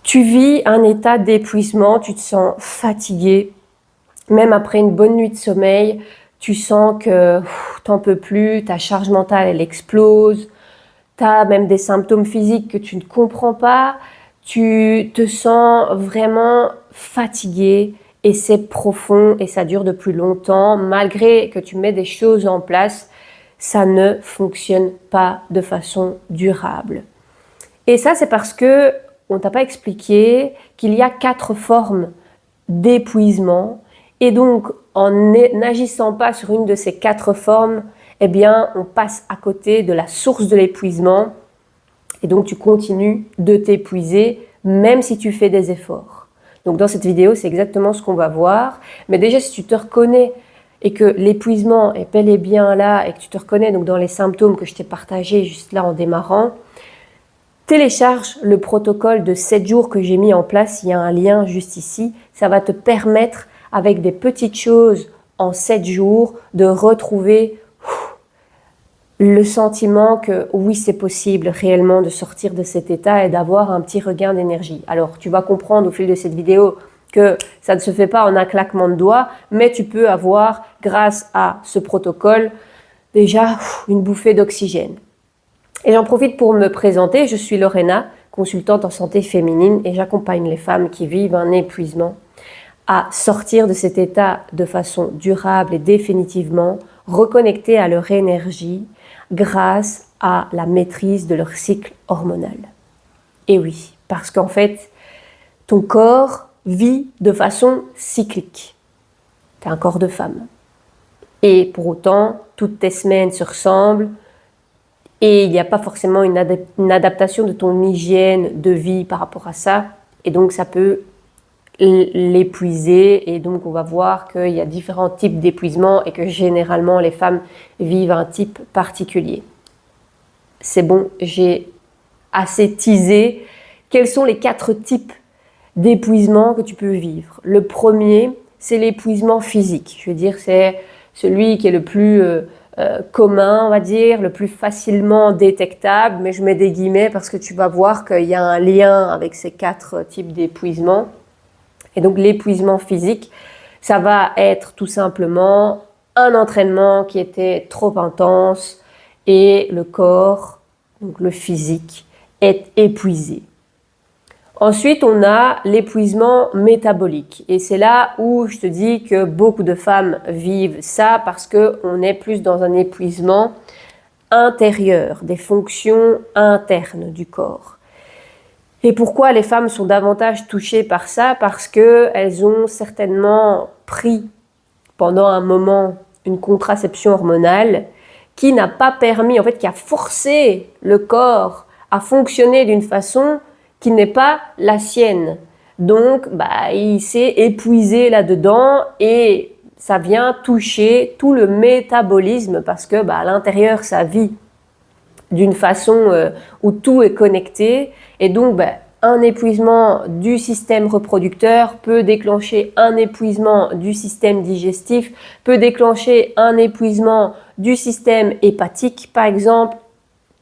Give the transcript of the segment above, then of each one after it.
Tu vis un état d'épuisement, tu te sens fatigué, même après une bonne nuit de sommeil, tu sens que t'en peux plus, ta charge mentale elle explose, tu as même des symptômes physiques que tu ne comprends pas, tu te sens vraiment fatigué et c'est profond et ça dure depuis longtemps, malgré que tu mets des choses en place, ça ne fonctionne pas de façon durable. Et ça, c'est parce que on t'a pas expliqué qu'il y a 4 formes d'épuisement. Et donc, en n'agissant pas sur une de ces 4 formes, eh bien, on passe à côté de la source de l'épuisement. Et donc, tu continues de t'épuiser, même si tu fais des efforts. Donc, dans cette vidéo, c'est exactement ce qu'on va voir. Mais déjà, si tu te reconnais et que l'épuisement est bel et bien là, et que tu te reconnais donc dans les symptômes que je t'ai partagés juste là en démarrant, télécharge le protocole de 7 jours que j'ai mis en place, il y a un lien juste ici. Ça va te permettre, avec des petites choses en 7 jours, de retrouver le sentiment que oui, c'est possible réellement de sortir de cet état et d'avoir un petit regain d'énergie. Alors, tu vas comprendre au fil de cette vidéo que ça ne se fait pas en un claquement de doigts, mais tu peux avoir, grâce à ce protocole, déjà une bouffée d'oxygène. Et j'en profite pour me présenter, je suis Lorena, consultante en santé féminine et j'accompagne les femmes qui vivent un épuisement à sortir de cet état de façon durable et définitivement reconnectées à leur énergie grâce à la maîtrise de leur cycle hormonal. Et oui, parce qu'en fait, ton corps vit de façon cyclique. Tu as un corps de femme. Et pour autant, toutes tes semaines se ressemblent, et il n'y a pas forcément une adaptation de ton hygiène de vie par rapport à ça. Et donc, ça peut l'épuiser. Et donc, on va voir qu'il y a différents types d'épuisement et que généralement, les femmes vivent un type particulier. C'est bon, j'ai assez teasé. Quels sont les 4 types d'épuisement que tu peux vivre? Le premier, c'est l'épuisement physique. Je veux dire, c'est celui qui est le plus commun, on va dire, le plus facilement détectable, mais je mets des guillemets parce que tu vas voir qu'il y a un lien avec ces 4 types d'épuisement. Et donc l'épuisement physique, ça va être tout simplement un entraînement qui était trop intense et le corps, donc le physique, est épuisé. Ensuite, on a l'épuisement métabolique. Et c'est là où je te dis que beaucoup de femmes vivent ça parce qu'on est plus dans un épuisement intérieur, des fonctions internes du corps. Et pourquoi les femmes sont davantage touchées par ça? Parce qu'elles ont certainement pris pendant un moment une contraception hormonale qui n'a pas permis, en fait, qui a forcé le corps à fonctionner d'une façon qui n'est pas la sienne. Donc, il s'est épuisé là-dedans et ça vient toucher tout le métabolisme parce que à l'intérieur, ça vit d'une façon où tout est connecté. Et donc, un épuisement du système reproducteur peut déclencher un épuisement du système digestif, peut déclencher un épuisement du système hépatique, par exemple.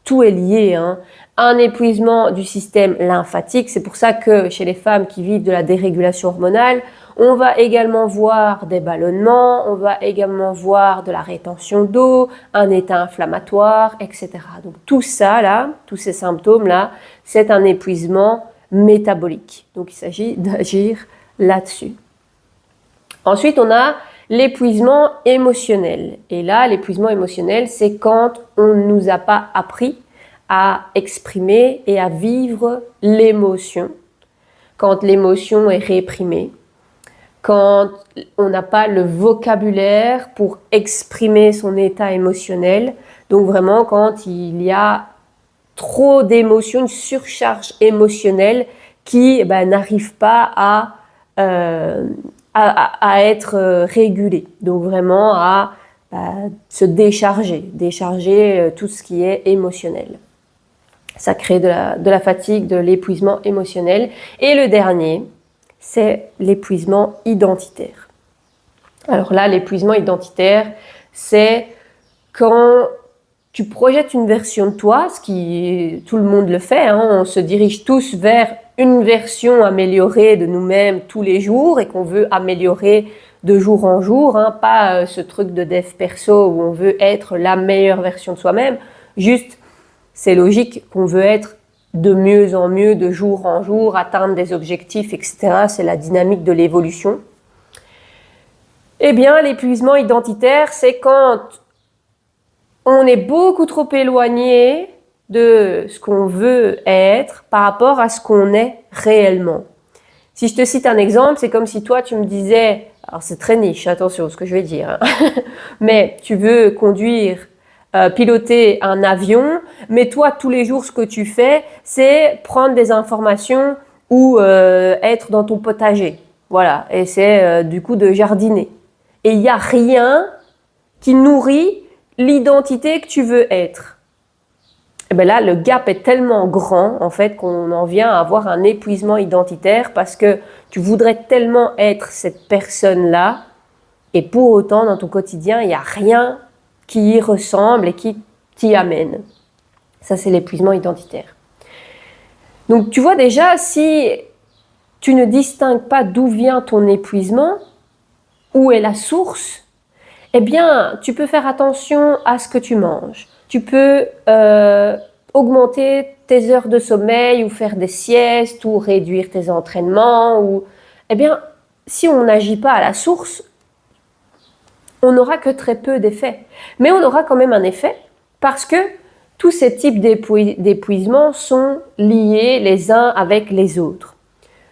Tout est lié, hein. Un épuisement du système lymphatique. C'est pour ça que chez les femmes qui vivent de la dérégulation hormonale, on va également voir des ballonnements, on va également voir de la rétention d'eau, un état inflammatoire, etc. Donc tout ça là, tous ces symptômes là, c'est un épuisement métabolique. Donc il s'agit d'agir là-dessus. Ensuite, on a l'épuisement émotionnel. Et là, l'épuisement émotionnel, c'est quand on ne nous a pas appris à exprimer et à vivre l'émotion, quand l'émotion est réprimée, quand on n'a pas le vocabulaire pour exprimer son état émotionnel, donc vraiment quand il y a trop d'émotions, une surcharge émotionnelle qui n'arrive pas à être régulée, donc vraiment à se décharger tout ce qui est émotionnel. Ça crée de la fatigue, de l'épuisement émotionnel. Et le dernier, c'est l'épuisement identitaire. Alors là, l'épuisement identitaire, c'est quand tu projettes une version de toi, ce qui tout le monde le fait, hein, on se dirige tous vers une version améliorée de nous-mêmes tous les jours et qu'on veut améliorer de jour en jour, hein, pas ce truc de dev perso où on veut être la meilleure version de soi-même, juste c'est logique qu'on veut être de mieux en mieux, de jour en jour, atteindre des objectifs, etc. C'est la dynamique de l'évolution. Eh bien, l'épuisement identitaire, c'est quand on est beaucoup trop éloigné de ce qu'on veut être par rapport à ce qu'on est réellement. Si je te cite un exemple, c'est comme si toi tu me disais, alors c'est très niche, attention ce que je vais dire, hein, mais tu veux conduire, piloter un avion, mais toi tous les jours ce que tu fais, c'est prendre des informations ou être dans ton potager, voilà, et c'est du coup de jardiner. Et il n'y a rien qui nourrit l'identité que tu veux être. Et bien là, le gap est tellement grand, en fait, qu'on en vient à avoir un épuisement identitaire parce que tu voudrais tellement être cette personne-là et pour autant, dans ton quotidien, il n'y a rien qui y ressemble et qui t'y amène. Ça, c'est l'épuisement identitaire. Donc, tu vois déjà, si tu ne distingues pas d'où vient ton épuisement, où est la source, eh bien, tu peux faire attention à ce que tu manges. Tu peux augmenter tes heures de sommeil ou faire des siestes ou réduire tes entraînements. Ou... Eh bien, si on n'agit pas à la source, on n'aura que très peu d'effets. Mais on aura quand même un effet parce que tous ces types d'épuisement sont liés les uns avec les autres.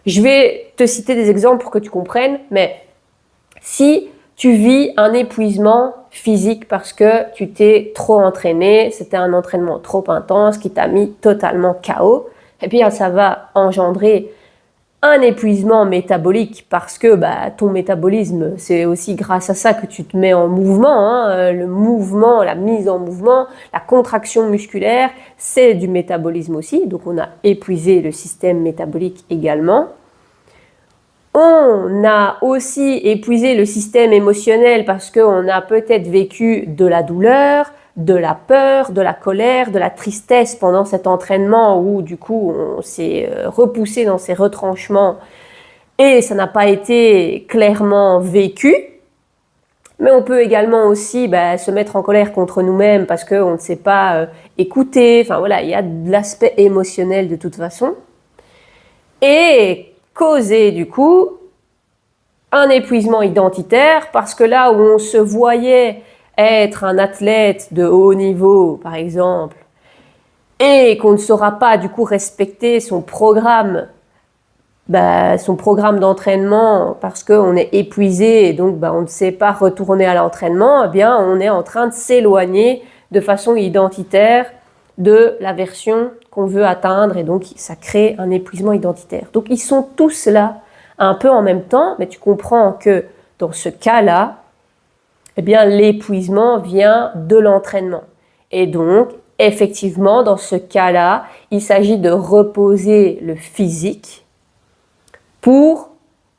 Je vais te citer des exemples pour que tu comprennes, mais si tu vis un épuisement physique parce que tu t'es trop entraîné, c'était un entraînement trop intense qui t'a mis totalement KO, et bien ça va engendrer un épuisement métabolique parce que ton métabolisme, c'est aussi grâce à ça que tu te mets en mouvement, hein. Le mouvement, la mise en mouvement, la contraction musculaire, c'est du métabolisme aussi, donc on a épuisé le système métabolique également. On a aussi épuisé le système émotionnel parce qu'on a peut-être vécu de la douleur, de la peur, de la colère, de la tristesse pendant cet entraînement où du coup on s'est repoussé dans ces retranchements et ça n'a pas été clairement vécu. Mais on peut également aussi se mettre en colère contre nous-mêmes parce qu'on ne sait pas écouter. Enfin voilà, il y a de l'aspect émotionnel de toute façon. Et causer du coup un épuisement identitaire parce que là où on se voyait être un athlète de haut niveau par exemple et qu'on ne saura pas du coup respecter son programme d'entraînement parce qu'on est épuisé et donc on ne sait pas retourner à l'entraînement, eh bien on est en train de s'éloigner de façon identitaire de la version qu'on veut atteindre et donc ça crée un épuisement identitaire. Donc ils sont tous là un peu en même temps, mais tu comprends que dans ce cas-là, eh bien l'épuisement vient de l'entraînement. Et donc effectivement dans ce cas-là, il s'agit de reposer le physique pour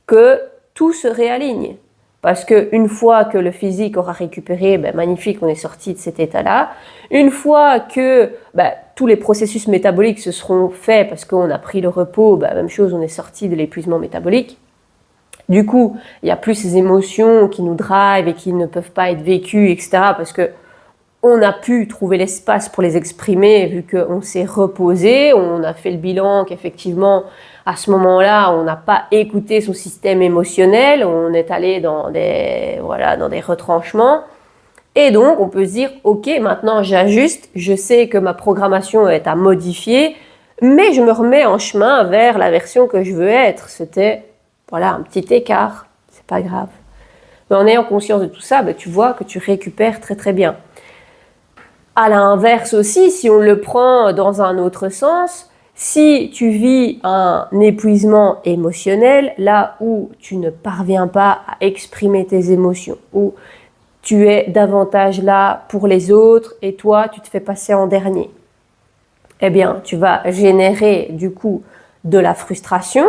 que tout se réaligne. Parce qu'une fois que le physique aura récupéré, magnifique, on est sorti de cet état-là. Une fois que tous les processus métaboliques se seront faits parce qu'on a pris le repos, même chose, on est sorti de l'épuisement métabolique. Du coup, il n'y a plus ces émotions qui nous drivent et qui ne peuvent pas être vécues, etc. Parce qu'on a pu trouver l'espace pour les exprimer vu qu'on s'est reposé, on a fait le bilan qu'effectivement, à ce moment-là, on n'a pas écouté son système émotionnel, on est allé dans des retranchements. Et donc, on peut se dire, ok, maintenant j'ajuste, je sais que ma programmation est à modifier, mais je me remets en chemin vers la version que je veux être. C'était, un petit écart, c'est pas grave. Mais en ayant conscience de tout ça, tu vois que tu récupères très très bien. À l'inverse aussi, si on le prend dans un autre sens, si tu vis un épuisement émotionnel, là où tu ne parviens pas à exprimer tes émotions, où tu es davantage là pour les autres et toi, tu te fais passer en dernier, eh bien, tu vas générer du coup de la frustration.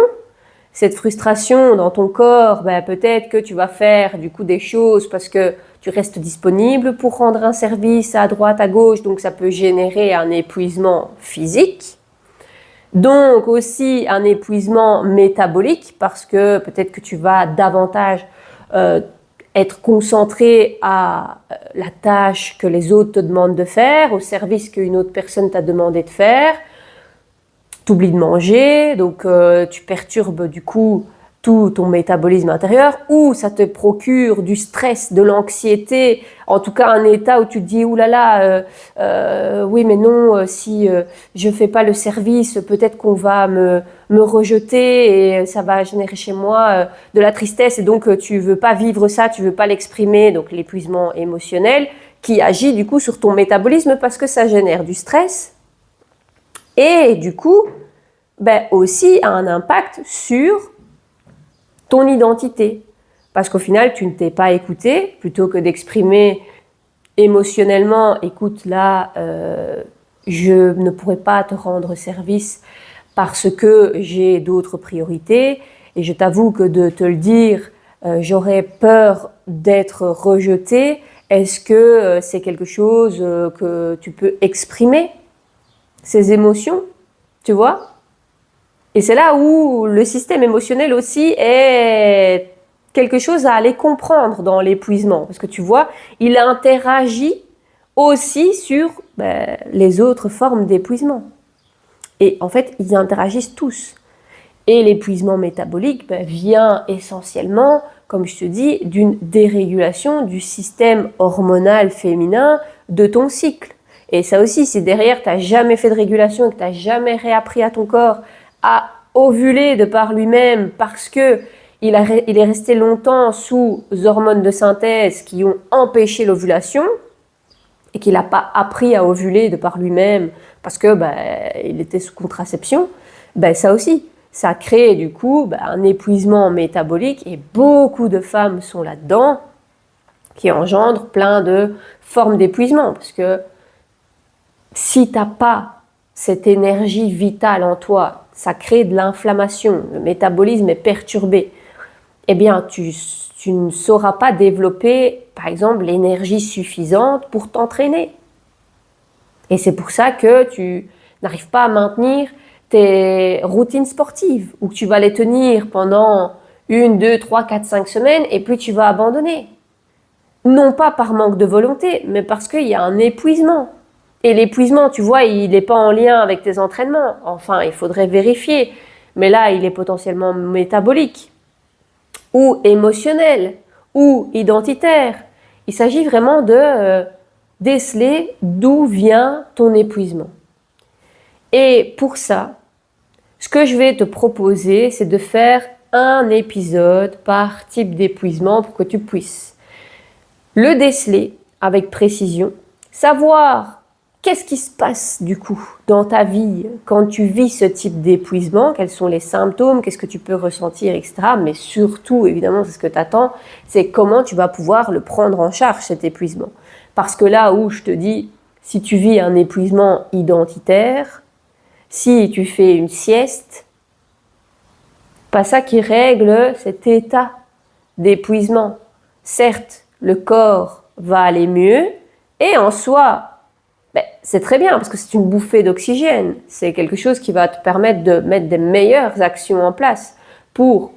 Cette frustration dans ton corps, peut-être que tu vas faire du coup des choses parce que tu restes disponible pour rendre un service à droite, à gauche, donc ça peut générer un épuisement physique. Donc aussi un épuisement métabolique parce que peut-être que tu vas davantage être concentré à la tâche que les autres te demandent de faire, au service qu'une autre personne t'a demandé de faire. T'oublies de manger, donc tu perturbes du coup tout ton métabolisme intérieur, ou ça te procure du stress, de l'anxiété, en tout cas un état où tu te dis oulala, oui mais non, si je fais pas le service, peut-être qu'on va me rejeter et ça va générer chez moi de la tristesse, et donc tu veux pas vivre ça, tu veux pas l'exprimer, donc l'épuisement émotionnel qui agit du coup sur ton métabolisme parce que ça génère du stress. Et du coup, aussi a un impact sur ton identité. Parce qu'au final, tu ne t'es pas écouté, plutôt que d'exprimer émotionnellement, écoute, là, je ne pourrais pas te rendre service parce que j'ai d'autres priorités. Et je t'avoue que de te le dire, j'aurais peur d'être rejetée. Est-ce que c'est quelque chose que tu peux exprimer, ces émotions, tu vois? Et c'est là où le système émotionnel aussi est quelque chose à aller comprendre dans l'épuisement. Parce que tu vois, il interagit aussi sur les autres formes d'épuisement. Et en fait, ils interagissent tous. Et l'épuisement métabolique vient essentiellement, comme je te dis, d'une dérégulation du système hormonal féminin de ton cycle. Et ça aussi, si derrière, tu n'as jamais fait de régulation et que tu n'as jamais réappris à ton corps à ovuler de par lui-même parce qu'il est resté longtemps sous hormones de synthèse qui ont empêché l'ovulation et qu'il n'a pas appris à ovuler de par lui-même parce que il était sous contraception, ça aussi, ça crée du coup un épuisement métabolique et beaucoup de femmes sont là-dedans qui engendrent plein de formes d'épuisement parce que si tu n'as pas cette énergie vitale en toi, ça crée de l'inflammation, le métabolisme est perturbé, eh bien tu ne sauras pas développer, par exemple, l'énergie suffisante pour t'entraîner. Et c'est pour ça que tu n'arrives pas à maintenir tes routines sportives, ou que tu vas les tenir pendant 1, 2, 3, 4, 5 semaines, et puis tu vas abandonner. Non pas par manque de volonté, mais parce qu'il y a un épuisement. Et l'épuisement, tu vois, il n'est pas en lien avec tes entraînements. Enfin, il faudrait vérifier. Mais là, il est potentiellement métabolique, ou émotionnel, ou identitaire. Il s'agit vraiment de déceler d'où vient ton épuisement. Et pour ça, ce que je vais te proposer, c'est de faire un épisode par type d'épuisement pour que tu puisses le déceler avec précision, savoir qu'est-ce qui se passe du coup dans ta vie quand tu vis ce type d'épuisement, quels sont les symptômes, qu'est-ce que tu peux ressentir, etc. Mais surtout, évidemment, c'est ce que tu attends, c'est comment tu vas pouvoir le prendre en charge, cet épuisement. Parce que là où je te dis, si tu vis un épuisement identitaire, si tu fais une sieste, pas ça qui règle cet état d'épuisement. Certes, le corps va aller mieux et en soi, c'est très bien parce que c'est une bouffée d'oxygène. C'est quelque chose qui va te permettre de mettre des meilleures actions en place pour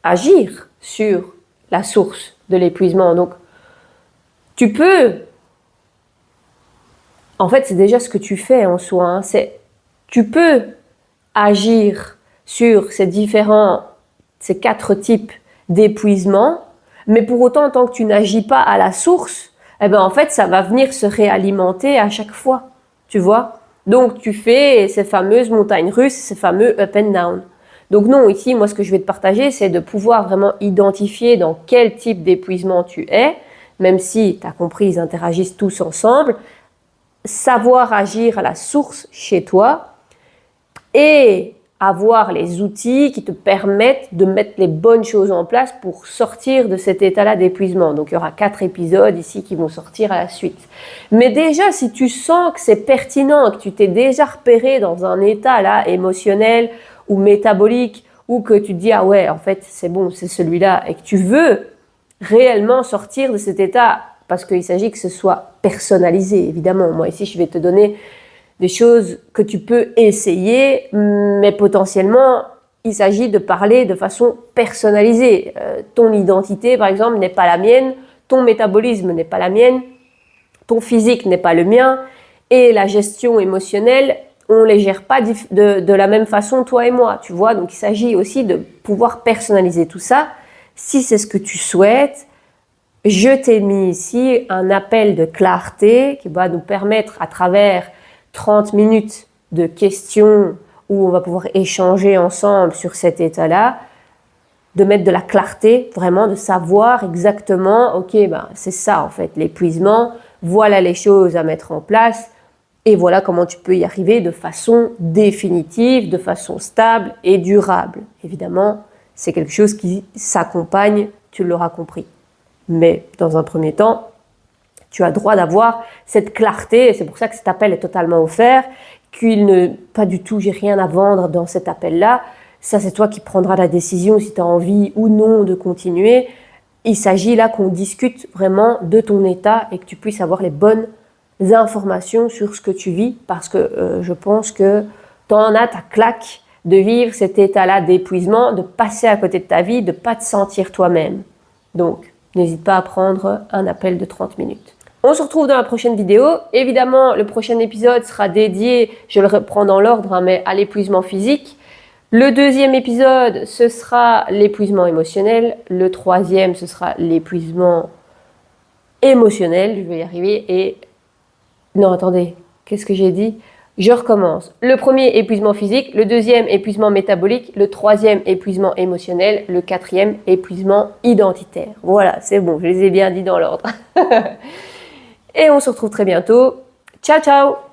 agir sur la source de l'épuisement. Donc, tu peux, en fait, c'est déjà ce que tu fais en soi, tu peux agir sur ces 4 types d'épuisement, mais pour autant, tant que tu n'agis pas à la source, en fait, ça va venir se réalimenter à chaque fois, tu vois. Donc, tu fais ces fameuses montagnes russes, ces fameux up and down. Donc non, ici, moi, ce que je vais te partager, c'est de pouvoir vraiment identifier dans quel type d'épuisement tu es, même si, tu as compris, ils interagissent tous ensemble, savoir agir à la source chez toi et avoir les outils qui te permettent de mettre les bonnes choses en place pour sortir de cet état-là d'épuisement. Donc, il y aura 4 épisodes ici qui vont sortir à la suite. Mais déjà, si tu sens que c'est pertinent, que tu t'es déjà repéré dans un état là émotionnel ou métabolique, ou que tu te dis, ah ouais, en fait, c'est bon, c'est celui-là, et que tu veux réellement sortir de cet état, parce qu'il s'agit que ce soit personnalisé, évidemment. Moi, ici, je vais te donner des choses que tu peux essayer, mais potentiellement, il s'agit de parler de façon personnalisée. Ton identité, par exemple, n'est pas la mienne, ton métabolisme n'est pas la mienne, ton physique n'est pas le mien, et la gestion émotionnelle, on ne les gère pas de la même façon, toi et moi, tu vois. Donc, il s'agit aussi de pouvoir personnaliser tout ça. Si c'est ce que tu souhaites, je t'ai mis ici un appel de clarté qui va nous permettre, à travers 30 minutes de questions où on va pouvoir échanger ensemble sur cet état-là, de mettre de la clarté, vraiment de savoir exactement, ok, c'est ça en fait, l'épuisement, voilà les choses à mettre en place et voilà comment tu peux y arriver de façon définitive, de façon stable et durable. Évidemment, c'est quelque chose qui s'accompagne, tu l'auras compris. Mais dans un premier temps, tu as droit d'avoir cette clarté, et c'est pour ça que cet appel est totalement offert, pas du tout, j'ai rien à vendre dans cet appel-là. Ça, c'est toi qui prendras la décision si tu as envie ou non de continuer. Il s'agit là qu'on discute vraiment de ton état et que tu puisses avoir les bonnes informations sur ce que tu vis, parce que je pense que tu en as ta claque de vivre cet état-là d'épuisement, de passer à côté de ta vie, de ne pas te sentir toi-même. Donc, n'hésite pas à prendre un appel de 30 minutes. On se retrouve dans la prochaine vidéo. Évidemment, le prochain épisode sera dédié, je le reprends dans l'ordre, mais à l'épuisement physique. Le deuxième épisode, ce sera l'épuisement émotionnel. Le troisième, ce sera l'épuisement émotionnel. Je vais y arriver. Et non, attendez, qu'est-ce que j'ai dit ? Je recommence. Le premier, épuisement physique. Le deuxième, épuisement métabolique. Le troisième, épuisement émotionnel. Le quatrième, épuisement identitaire. Voilà, c'est bon, je les ai bien dit dans l'ordre. Et on se retrouve très bientôt. Ciao, ciao!